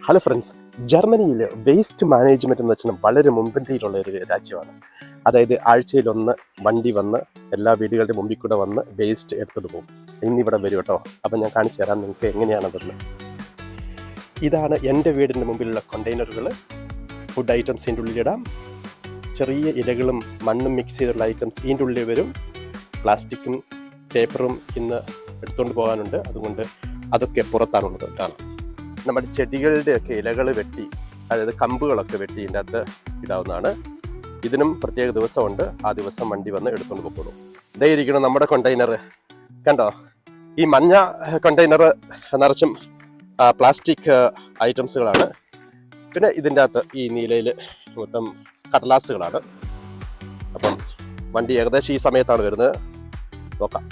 Hello friends, ജർമ്മനിയിൽ waste management എന്ന് വെച്ചാൽ വളരെ മുൻപന്തിയിലുള്ള ഒരു രാജ്യമാണ്. അതായത് ആഴ്ചയിലൊന്ന് വണ്ടി വന്ന് എല്ലാ വീടുകളുടെ മുമ്പിൽ കൂടെ വന്ന് വേസ്റ്റ് എടുത്തിട്ട് പോകും. ഇന്നിവിടെ വരും കേട്ടോ. അപ്പം ഞാൻ കാണിച്ചു തരാം നിങ്ങൾക്ക് എങ്ങനെയാണതെന്ന്. ഇതാണ് എൻ്റെ വീടിൻ്റെ മുമ്പിലുള്ള കണ്ടെയ്നറുകൾ. ഫുഡ് ഐറ്റംസ് ഇതിൻ്റെ ഉള്ളിലിടാം. ചെറിയ ഇലകളും മണ്ണും മിക്സ് ചെയ്തിട്ടുള്ള ഐറ്റംസ് ഇതിൻ്റെ ഉള്ളിൽ വരും. പ്ലാസ്റ്റിക്കും പേപ്പറും ഇന്ന് എടുത്തുകൊണ്ട് പോകാനുണ്ട്, അതുകൊണ്ട് അതൊക്കെ പുറത്താണുള്ളത്. കാണാം, നമ്മുടെ ചെടികളുടെയൊക്കെ ഇലകൾ വെട്ടി, അതായത് കമ്പുകളൊക്കെ വെട്ടി ഇതിൻ്റെ അകത്ത് ഇടാവുന്നതാണ്. ഇതിനും പ്രത്യേക ദിവസമുണ്ട്, ആ ദിവസം വണ്ടി വന്ന് എടുത്തുകൊണ്ട് പോയിക്കോളും. ഇതേ ഇരിക്കണം നമ്മുടെ കണ്ടെയ്നർ, കണ്ടോ? ഈ മഞ്ഞ കണ്ടെയ്നർ നിറച്ചും പ്ലാസ്റ്റിക് ഐറ്റംസുകളാണ്. പിന്നെ ഇതിൻ്റെ അകത്ത് ഈ നീലയിൽ മൊത്തം കടലാസുകളാണ്. അപ്പം വണ്ടി ഏകദേശം ഈ സമയത്താണ് വരുന്നത്. നോക്കാം.